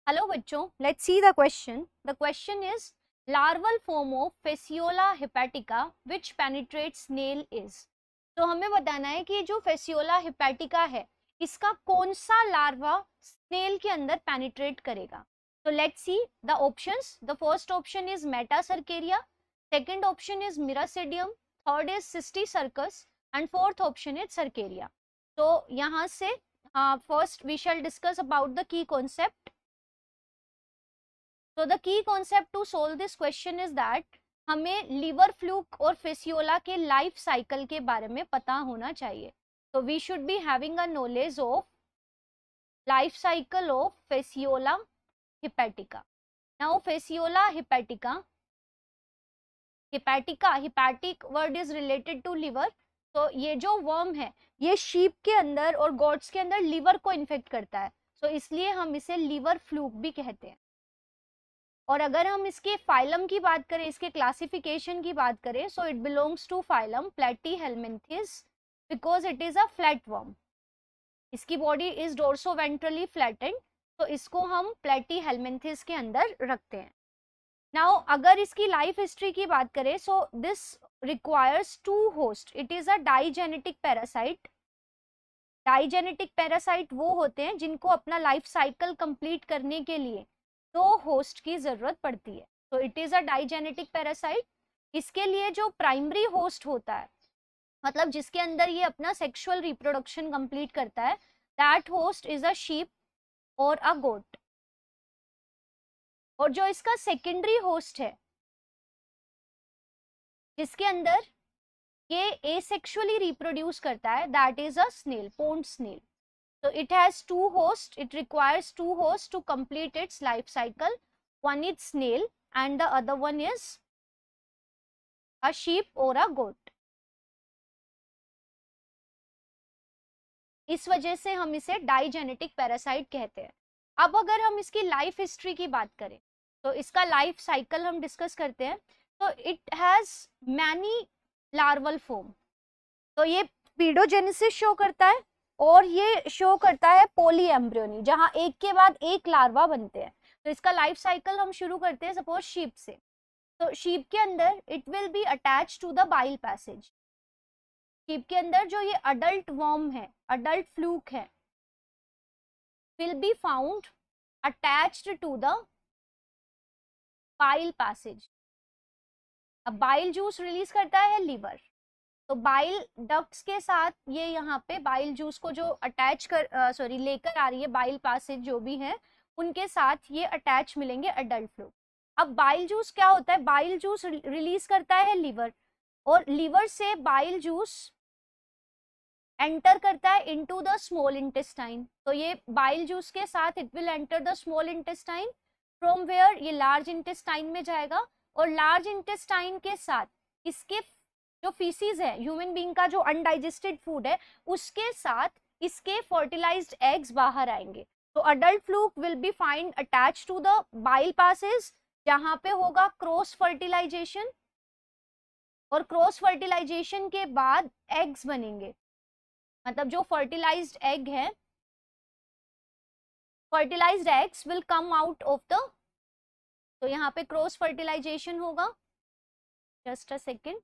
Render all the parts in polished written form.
Hello बच्चों, let's see the question. The question is larval form of Fasciola hepatica which penetrates snail is. तो हमें बताना है कि जो फेसियोला हेपेटिका है इसका कौन सा लार्वा स्नेल के अंदर पेनिट्रेट करेगा. तो let's see the options. The first option is metacercaria, second option is miracidium, third is cysticercus and fourth option is cercaria. तो यहाँ से first we shall discuss about the key concept. So the key concept to solve this question is that हमें liver fluke और Fasciola के life cycle के बारे में पता होना चाहिए. तो we should be having a knowledge of life cycle of Fasciola hepatica. Now Fasciola hepatica, hepatic word is related to liver. तो ये जो वर्म है ये शीप के अंदर और गॉट्स के अंदर लिवर को इन्फेक्ट करता है. तो इसलिए हम इसे लिवर फ्लूक भी कहते हैं. और अगर हम इसके फाइलम की बात करें, इसके क्लासिफिकेशन की बात करें, so it belongs to phylum Platyhelminthes because it is a flat worm. इसकी बॉडी इज डोर्सोवेंट्रली फ्लैटेंड, तो इसको हम प्लेटीहेल्मिन्थेस के अंदर रखते हैं. नाउ अगर इसकी लाइफ हिस्ट्री की बात करें, so this requires two host. It is a digenetic parasite. Digenetic parasite वो होते हैं जिनको अपना लाइफ साइकिल कंप्लीट करने के लिए दो होस्ट की जरूरत पड़ती है. तो it is a digenetic parasite. इसके लिए जो प्राइमरी होस्ट होता है, मतलब जिसके अंदर ये अपना सेक्सुअल रिप्रोडक्शन कंप्लीट करता है, that host is a sheep और अ गोट. और जो इसका सेकेंडरी होस्ट है जिसके अंदर ये एसेक्सुअली रिप्रोड्यूस करता है, that is a snail, pond snail. So it has two hosts. It requires two hosts to complete its life cycle. One is snail and the other one is a sheep or a goat. इस वजह से हम इसे digenetic parasite कहते हैं. अब अगर हम इसकी लाइफ हिस्ट्री की बात करें तो इसका लाइफ साइकिल हम डिस्कस करते हैं. तो it has many larval form. तो ये स्पीडोजेनेसिस शो करता है और ये शो करता है पॉलीएम्ब्रियोनी, जहां एक के बाद एक लार्वा बनते हैं. तो इसका लाइफ साइकिल हम शुरू करते हैं सपोज शीप से. तो शीप के अंदर it will be attach to the bile passage. Sheep के अंदर जो ये अडल्ट वर्म है, अडल्ट फ्लूक है, will be found attached to the bile passage. अब बाइल जूस रिलीज करता है लीवर. तो बाइल डक्ट्स के साथ ये यहाँ पे बाइल जूस को जो अटैच कर लेकर आ रही है, बाइल पैसेज जो भी है उनके साथ ये अटैच मिलेंगे अडल्ट फ्लूक. अब बाइल जूस क्या होता है, बाइल जूस रिलीज करता है लीवर और लीवर से बाइल जूस एंटर करता है इनटू द स्मॉल इंटेस्टाइन. तो ये बाइल जूस के साथ it will enter the small intestine, from where ये लार्ज इंटेस्टाइन में जाएगा. और लार्ज इंटेस्टाइन के साथ इसके जो फीसिस है, ह्यूमन बीइंग का जो अनडाइजेस्टेड फूड है, उसके साथ इसके फर्टिलाइज्ड एग्स बाहर आएंगे. तो adult fluke will be find attach to the bile passes, जहां पे होगा क्रॉस फर्टिलाइजेशन. और क्रॉस फर्टिलाइजेशन के बाद एग्स बनेंगे. मतलब जो फर्टिलाइज्ड एग है, fertilized eggs will come out of the. तो यहाँ पे क्रॉस फर्टिलाइजेशन होगा. Just a second.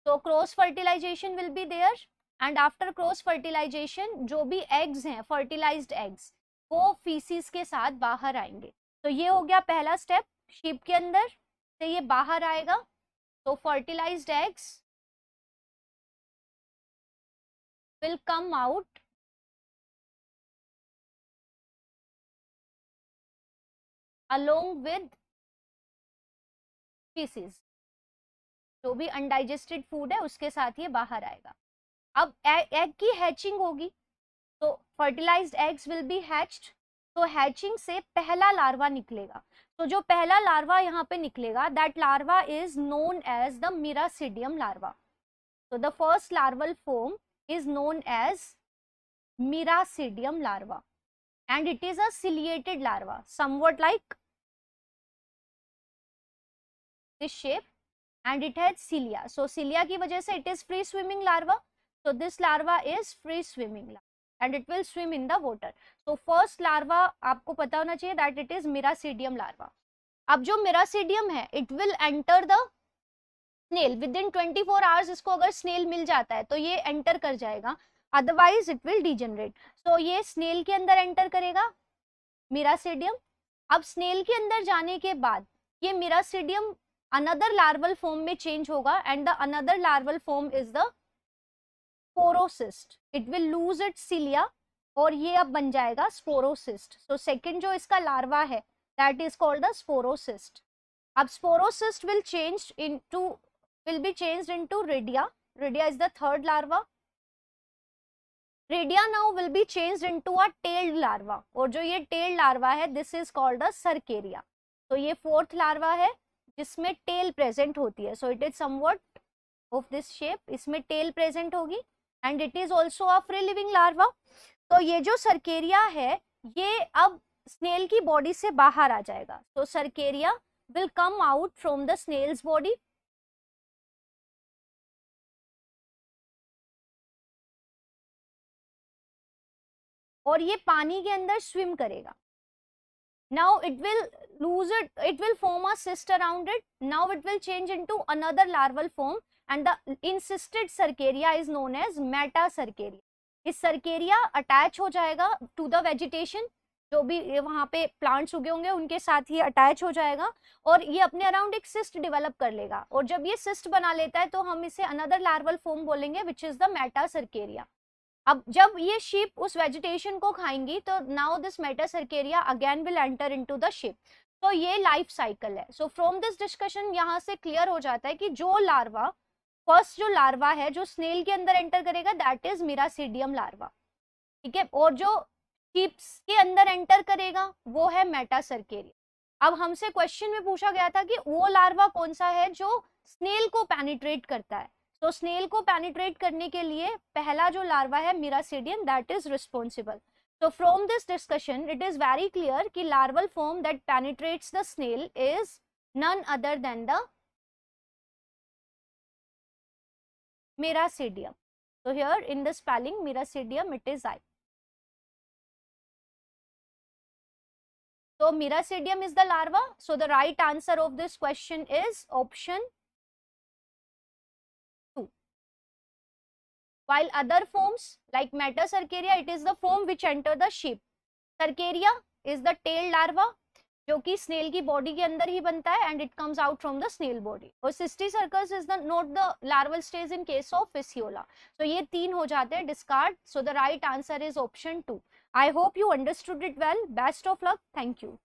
तो cross fertilization will be there and after cross fertilization जो भी एग्स हैं, फर्टिलाइज्ड एग्स, वो फीसिस के साथ बाहर आएंगे. तो ये हो गया पहला स्टेप. शीप के अंदर से ये बाहर आएगा. तो fertilised eggs will come out along with feces. जो भी अनडाइजेस्टेड फूड है उसके साथ ये बाहर आएगा. अब एग की हैचिंग होगी. तो fertilised eggs will be hatched. तो हैचिंग से पहला लार्वा निकलेगा. तो जो पहला लार्वा यहाँ पे निकलेगा, that larva is known as the miracidium larva. तो the first larval form is known as Miracidium larva and it is a ciliated larva somewhat like this shape and it has cilia. So cilia की वजह से it is free swimming larva. So this larva is free swimming and it will swim in the water. So first larva आपको पता होना चाहिए that it is Miracidium larva. अब जो Miracidium है it will enter the snail within 24 hours. इसको अगर snail मिल जाता है तो ये enter कर जाएगा, otherwise it will degenerate. So ये snail के अंदर enter करेगा Miracidium. अब snail के अंदर जाने के बाद ये Miracidium another larval form में change होगा and the another larval form is the sporocyst. It will lose it cilia और ये अब बन जाएगा स्पोरोसिस्ट. सो सेकंड जो इसका लार्वा है that is called the sporocyst. अब sporocyst will be changed into redia. Redia is the third larva. Redia now will be changed into a tailed larva और जो ये टेल्ड लार्वा है this is called the cercaria. तो ये fourth larva है जिसमें tail present होती है. So it is somewhat of this shape. इसमें टेल प्रेजेंट होगी and it is also a free living larva. तो ये जो सर्केरिया है ये अब स्नेल की बॉडी से बाहर आ जाएगा. तो cercaria will come out from the snail's body. और ये पानी के अंदर स्विम करेगा. Now it will lose it, it will form a cyst around it. Now it will change into another larval form and the encysted cercaria is known as metacercaria. इस cercaria attach हो जाएगा to the vegetation. जो भी वहां पे plants उगे होंगे उनके साथ ही अटैच हो जाएगा और ये अपने अराउंड एक सिस्ट डेवलप कर लेगा. और जब ये सिस्ट बना लेता है तो हम इसे अनदर लार्वल फॉर्म बोलेंगे विच इज द मेटासर्केरिया. अब जब ये शीप उस वेजिटेशन को खाएंगी तो now this metacercaria again will enter into the sheep. तो ये लाइफ साइकिल है. सो फ्रॉम दिस डिस्कशन यहाँ से क्लियर हो जाता है कि जो लार्वा फर्स्ट जो लार्वा है जो स्नेल के अंदर एंटर करेगा दैट इज मिरासिडियम लार्वा. ठीक है. और जो शीप्स के अंदर एंटर करेगा वो है मेटासर्केरिया. अब हमसे क्वेश्चन में पूछा गया था कि वो लार्वा कौन सा है जो स्नेल को पेनिट्रेट करता है. तो स्नेल को पेनिट्रेट करने के लिए पहला जो लार्वा है miracidium that is responsible. So from this discussion it is very clear कि larval form that penetrates the snail is none other than the Miracidium. So here in the spelling Miracidium it is I. So Miracidium is the larva. So the right answer of this question is option 2. While other forms like Metacercaria, it is the form which enter the sheep. Cercaria is the tail larva जो कि snail की body के अंदर ही बनता है and it comes out from the snail body. और Cysticercus is the not the larval stage in case of Phaseola. So ये तीन हो जाते हैं discard. So the right answer is option 2. I hope you understood it well. Best of luck. Thank you.